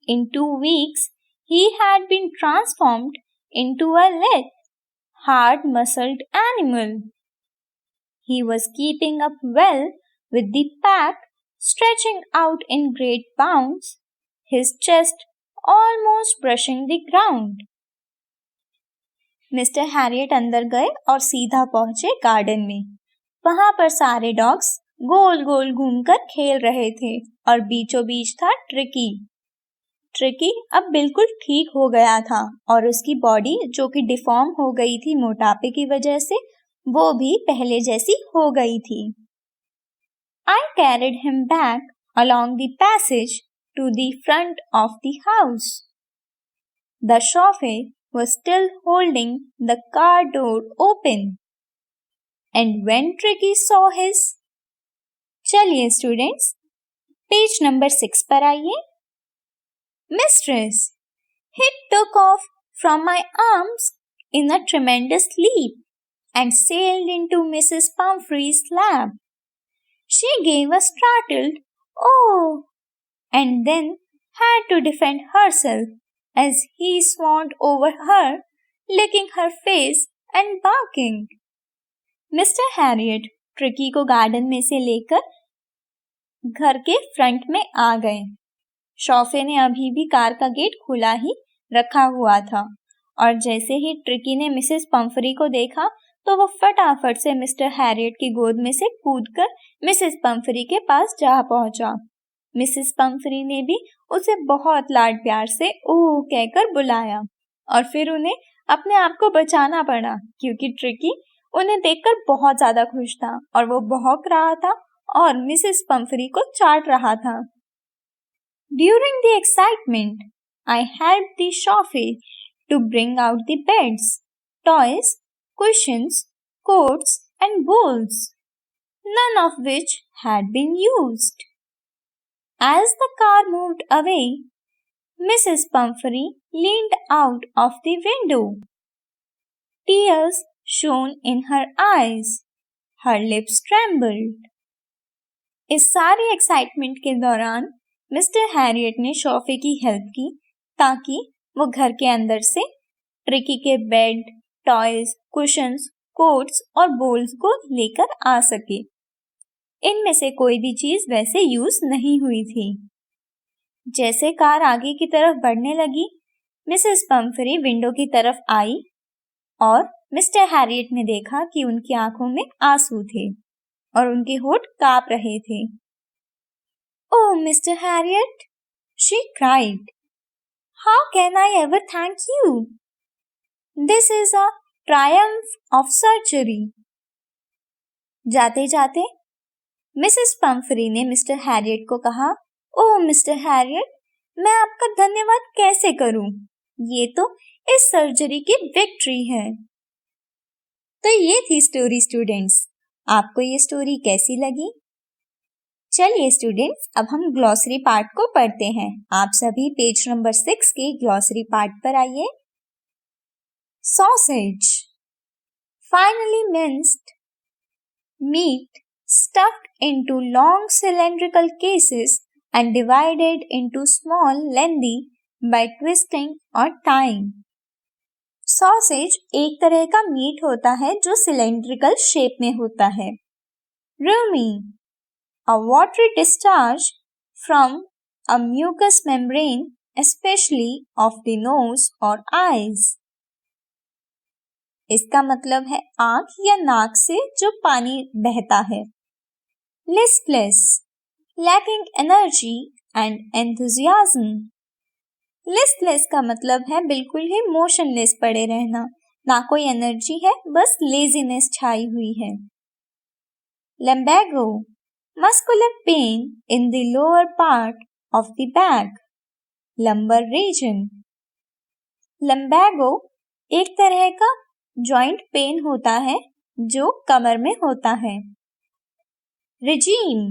In 2 weeks, he had been transformed into a lithe, hard-muscled animal. He was keeping up well with the pack, stretching out in great bounds, his chest almost brushing the ground. Mister Harriet अंदर गए और सीधा पहुंचे garden में। वहां पर सारे dogs गोल गोल घूमकर खेल रहे थे और बीचों बीच था ट्रिकी। ट्रिकी अब बिल्कुल ठीक हो गया था और उसकी बॉडी, जो कि डिफॉर्म हो गई थी मोटापे की वजह से, वो भी पहले जैसी हो गई थी। I carried him back along the passage to the front of the house. The chauffeur was still holding the car door open. And when Tricky saw his... चलिए स्टूडेंट्स, पेज नंबर 6 पर आइए। Mistress, he took off from my arms in a tremendous leap and sailed into Mrs. Pumphrey's lap. She gave a startled "Oh!" and then had to defend herself as he swarmed over her, licking her face and barking. Mister Harriet tricky को garden में से लेकर घर के front में आ गए। शॉफे ने अभी भी कार का गेट खुला ही रखा हुआ था और जैसे ही ट्रिकी ने मिसेस पंफरी को देखा तो वो फटाफट से मिस्टर हैरियट की गोद में से कूदकर मिसेस पंफरी के पास जा पहुंचा। मिसेस पंफरी ने भी उसे बहुत लाड प्यार से ओह कहकर बुलाया और फिर उन्हें अपने आप को बचाना पड़ा क्योंकि ट्रिकी उन्हें देखकर बहुत ज्यादा खुश था और वो भौंक रहा था और मिसेस पंफरी को चाट रहा था। During the excitement, I helped the chauffeur to bring out the beds, toys, cushions, coats, and bowls, none of which had been used. As the car moved away, Mrs. Pumphrey leaned out of the window. Tears shone in her eyes. Her lips trembled. इस सारी excitement के दौरान mister Harriet ने शॉफे की help की ताकि वो घर के अंदर से ट्रिकी के बेड, टॉयज, कुशन्स, कोट्स और बोल्स को लेकर आ सके। इनमें से कोई भी चीज वैसे यूज नहीं हुई थी। जैसे कार आगे की तरफ बढ़ने लगी, मिसेस पंफरी विंडो की तरफ आई और मिस्टर हैरियट ने देखा कि उनकी आंखों में आंसू थे और उनके होठ कांप रहे थे। "Oh, Mr. Harriet," she cried. "How can I ever thank you? This is a triumph of surgery." जाते जाते मिसेस पंफरी ने मिस्टर हैरियट को कहा, "ओह मिस्टर हैरियट, मैं आपका धन्यवाद कैसे करूं? ये तो इस सर्जरी की विक्ट्री है। तो ये थी स्टोरी स्टूडेंट्स। आपको ये स्टोरी कैसी लगी? चलिए स्टूडेंट्स, अब हम ग्लॉसरी पार्ट को पढ़ते हैं। आप सभी पेज नंबर 6 के ग्लॉसरी पार्ट पर आइए। Sausage, finely minced meat stuffed into long cylindrical cases and divided into small lengthy by twisting or tying. Sausage एक तरह का मीट होता है जो सिलेंड्रिकल शेप में होता है। Rumi, a watery discharge from a mucous membrane, especially of the nose or eyes. इसका मतलब है आंख या नाक से जो पानी बहता है। Listless, lacking energy and enthusiasm. Listless का मतलब है बिल्कुल ही मोशनलेस पड़े रहना, ना कोई एनर्जी है, बस लेजीनेस छाई हुई है। Lumbago, muscular pain in the lower part of the back, lumbar region. Lumbago एक तरह का जॉइंट पेन होता है जो कमर में होता है। Regime,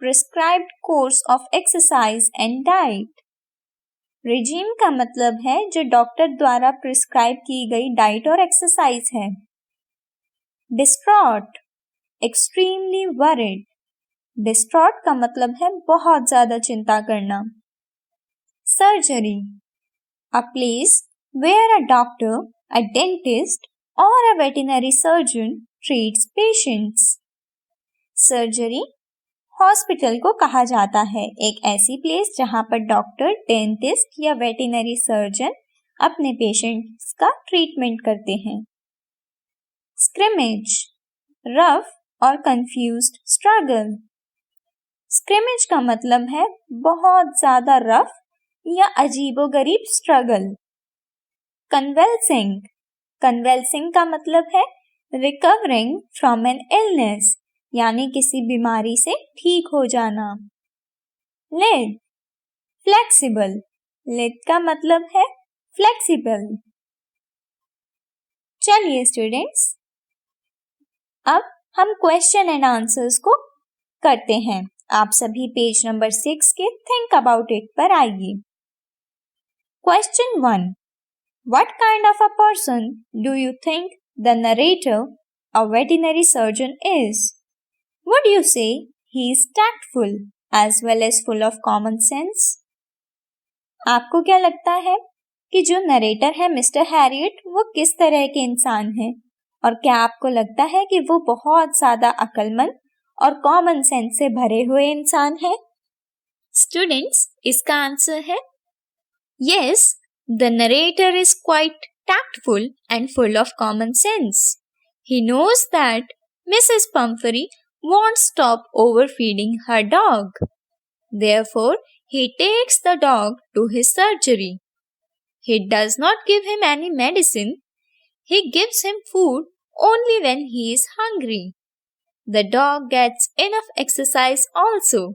prescribed course of exercise and diet. Regime का मतलब है जो डॉक्टर द्वारा प्रिस्क्राइब की गई डाइट और एक्सरसाइज है। Distraught, extremely worried. डिस्ट्रॉट का मतलब है बहुत ज्यादा चिंता करना। Surgery, a place where a doctor, a dentist और a veterinary surgeon treats patients. Surgery hospital को कहा जाता है, एक ऐसी प्लेस जहां पर डॉक्टर, डेंटिस्ट या वेटरनरी सर्जन अपने पेशेंट्स का ट्रीटमेंट करते हैं। स्क्रिमेज, रफ और कंफ्यूज्ड स्ट्रगल। स्क्रिमेज का मतलब है बहुत ज्यादा रफ या अजीबोगरीब स्ट्रगल। कन्वेल्सिंग, कन्वेल्सिंग का मतलब है रिकवरिंग फ्रॉम एन इलनेस, यानी किसी बीमारी से ठीक हो जाना। लिद, फ्लेक्सिबल, लिद का मतलब है फ्लेक्सिबल। चलिए स्टूडेंट्स, अब हम क्वेश्चन एंड आंसर्स को करते हैं। आप सभी पेज नंबर 6 के थिंक अबाउट इट पर आइए। Question 1, what kind of a person do you think the narrator, a veterinary surgeon, is? Would you say he is tactful as well as full of common sense? आपको क्या लगता है कि जो narrator है mister Harriet, वो किस तरह के इंसान है, और क्या आपको लगता है कि वो बहुत ज्यादा अक्लमंद और कॉमन सेंस से भरे हुए इंसान है? स्टूडेंट्स, इसका आंसर है yes, the narrator is quite tactful and full of common sense. He knows that Mrs. Pumphrey won't stop overfeeding her dog. Therefore, he takes the dog to his surgery. He does not give him any medicine. He gives him food only when he is hungry. The dog gets enough exercise also.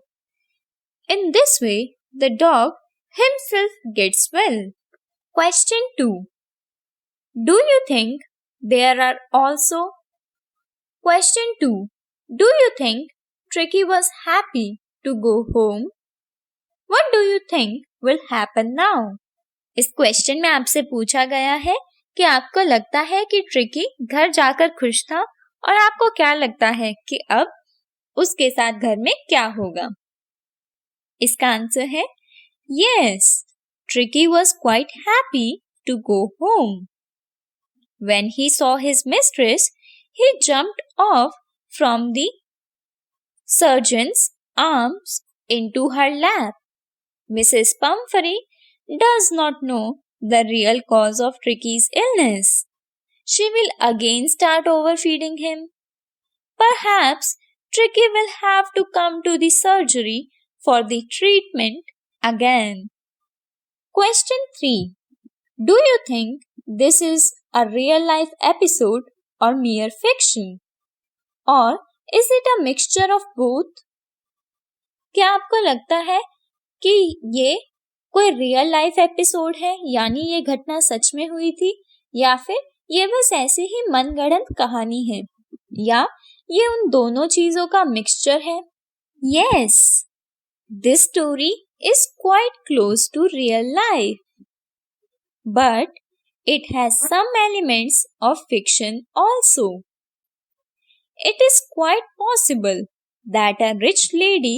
In this way, the dog himself gets well. Question 2. Do you think there are also Question 2. Do you think Tricky was happy to go home? What do you think will happen now? इस question में आपसे पूछा गया है कि आपको लगता है कि ट्रिकी घर जाकर खुश था, और आपको क्या लगता है कि अब उसके साथ घर में क्या होगा? इसका आंसर है yes, Tricky was quite happy to go home. When he saw his mistress, he jumped off from the surgeon's arms into her lap. Mrs. Pumphrey does not know the real cause of Tricky's illness. She will again start overfeeding him. Perhaps Tricky will have to come to the surgery for the treatment again. Question 3. Do you think this is a real life episode or mere fiction? Or is it a mixture of both? क्या आपको लगता है कि ये कोई real life episode है, यानी ये घटना सच में हुई थी, या फिर ये बस ऐसी ही मनगढ़ंत कहानी है, या ये उन दोनों चीजों का मिक्सचर है? Yes, this story is quite close to real life, but it has some elements of fiction also. It is quite possible that a rich lady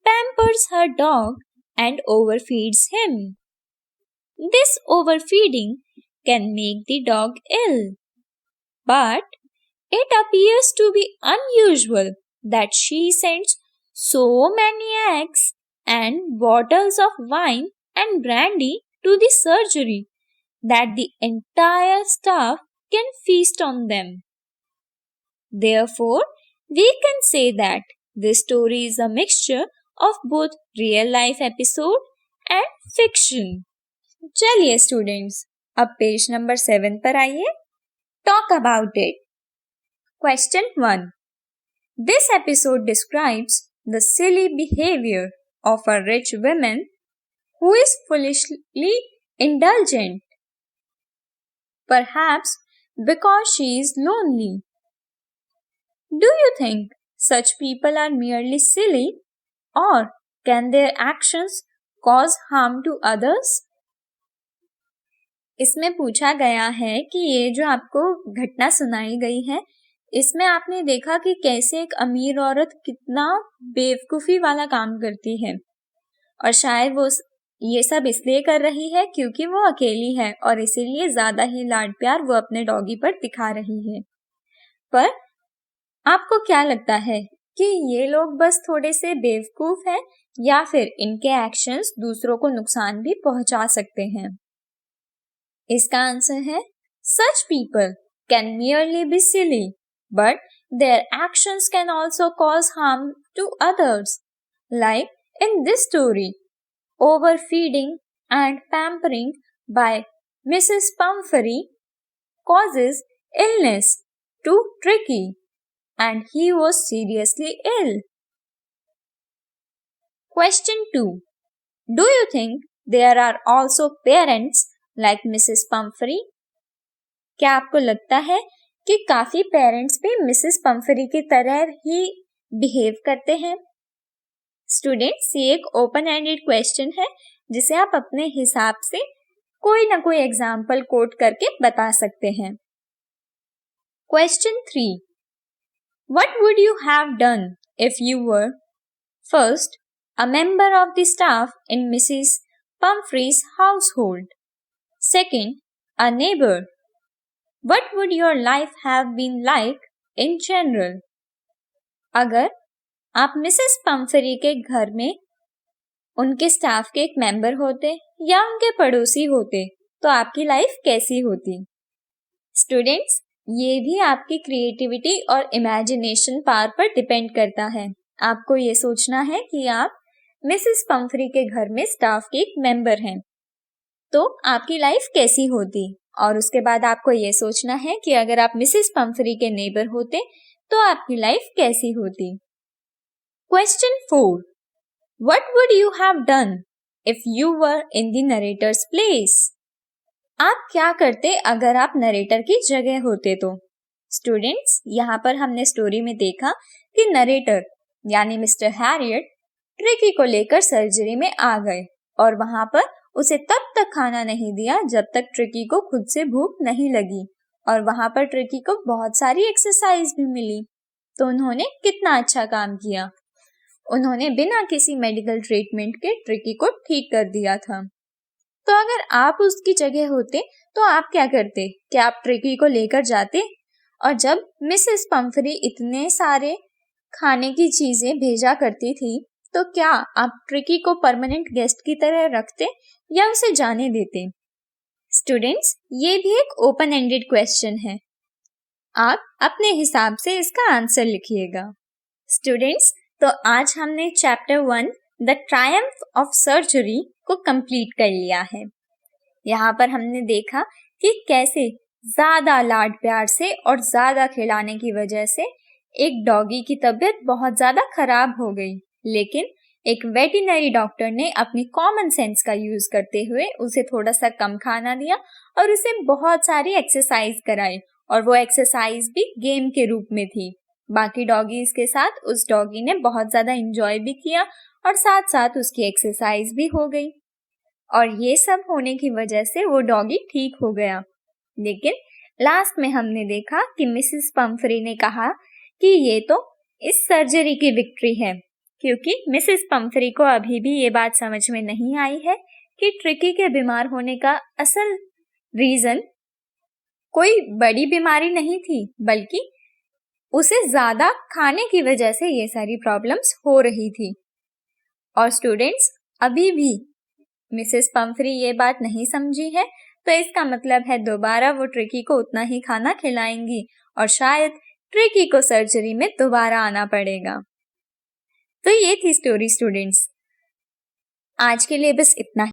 pampers her dog and overfeeds him. This overfeeding can make the dog ill, but it appears to be unusual that she sends so many eggs and bottles of wine and brandy to the surgery that the entire staff can feast on them. Therefore, we can say that this story is a mixture of both real life episode and fiction. चलिए students, अब page number 7 पर आइए. Talk about it. Question 1. This episode describes the silly behavior of a rich woman who is foolishly indulgent, perhaps because she is lonely. Do you think such people are merely silly, or can their actions cause harm to others? इसमें पूछा गया है कि ये जो आपको घटना सुनाई गई है, इसमें आपने देखा कि कैसे एक अमीर औरत कितना बेवकूफ़ी वाला काम करती है, और शायद वो ये सब इसलिए कर रही है क्योंकि वो अकेली है और इसीलिए ज़्यादा ही लाड प्यार वो अपने डॉगी पर दिखा रही है. पर आपको क्या लगता है कि ये लोग बस थोड़े से बेवकूफ़ हैं, या फिर इनके एक्शंस दूसरों को नुकसान भी पहुंचा सकते हैं? इसका आंसर है such people can merely be silly, but their actions can also cause harm to others. Like in this story, overfeeding and pampering by Mrs. Pumphrey causes illness to Tricky, and he was seriously ill. Question 2. Do you think there are also parents like Mrs. Pumphrey? क्या आपको लगता है कि काफी parents भी Mrs पंफरी की तरह ही behave करते हैं? स्टूडेंट्स, ये एक ओपन एंडेड क्वेश्चन है जिसे आप अपने हिसाब से कोई ना कोई एग्जाम्पल कोट करके बता सकते हैं. Question 3. What would you have done if you were first a member of the staff in Mrs. Pumphrey's household? Second, a neighbor. What would your life have been like in general? अगर आप Mrs पंफरी के घर में उनके staff के एक member होते या उनके पड़ोसी होते तो आपकी लाइफ कैसी होती? स्टूडेंट्स, ये भी आपकी क्रिएटिविटी और इमेजिनेशन पावर पर डिपेंड करता है. आपको ये सोचना है कि आप मिसेस पंफरी के घर में स्टाफ के एक मेंबर हैं, तो आपकी लाइफ कैसी होती, और उसके बाद आपको ये सोचना है कि अगर आप मिसेस पंफरी के नेबर होते तो आपकी लाइफ कैसी होती. Question 4. What would you have done if you were in the narrator's place? आप क्या करते अगर आप नरेटर की जगह होते तो? स्टूडेंट्स, यहाँ पर हमने स्टोरी में देखा कि नरेटर यानी मिस्टर हैरियट ट्रिकी को लेकर सर्जरी में आ गए और वहां पर उसे तब तक खाना नहीं दिया जब तक ट्रिकी को खुद से भूख नहीं लगी, और वहां पर ट्रिकी को बहुत सारी एक्सरसाइज भी मिली. तो उन्होंने कितना अच्छा काम किया, उन्होंने बिना किसी मेडिकल ट्रीटमेंट के ट्रिकी को ठीक कर दिया था. तो अगर आप उसकी जगह होते तो आप क्या करते? क्या आप ट्रिकी को लेकर जाते? और जब मिसेस पंफरी इतने सारे खाने की चीजें भेजा करती थी तो क्या आप ट्रिकी को परमानेंट गेस्ट की तरह रखते या उसे जाने देते? स्टूडेंट्स, ये भी एक ओपन एंडेड क्वेश्चन है. आप अपने हिसाब से इसका आंसर लिखिएगा. स्टूडेंट्स, तो आज हमने chapter 1 the Triumph of surgery को कंप्लीट कर लिया है. यहाँ पर हमने देखा कि कैसे ज्यादा लाड प्यार से और ज्यादा खिलाने की वजह से एक डॉगी की तबीयत बहुत ज्यादा खराब हो गई, लेकिन एक वेटरनरी डॉक्टर ने अपनी कॉमन सेंस का यूज करते हुए उसे थोड़ा सा कम खाना दिया और उसे बहुत सारी एक्सरसाइज कराई, और वो एक्सरसाइज भी गेम के रूप में थी। बाकी डॉगीज के साथ उस डॉगी ने बहुत ज्यादा एंजॉय भी किया और साथ साथ उसकी एक्सरसाइज भी हो गई, और ये सब होने की वजह से वो डॉगी ठीक हो गया। लेकिन लास्ट में हमने देखा कि मिसेस पम्फ्रे ने कहा कि ये तो इस सर्जरी की विक्ट्री है, क्योंकि मिसेस पम्फ्रे को अभी भी ये बात समझ में नहीं आई है कि ट्रिकी के बीमार होने का असल रीजन कोई बड़ी बीमारी नहीं थी, बल्कि उसे ज्यादा खाने की वजह से ये सारी प्रॉब्लम्स हो रही थी। और स्टूडेंट्स, अभी भी मिसेस पम्फ्रे ये बात नहीं समझी है, तो इसका मतलब है दोबारा वो ट्रिकी को उतना ही खाना खिलाएंगी और शायद ट्रिकी को सर्जरी में दोबारा आना पड़ेगा। तो ये थी स्टोरी स्टूडेंट्स। आज के लिए बस इतना ही।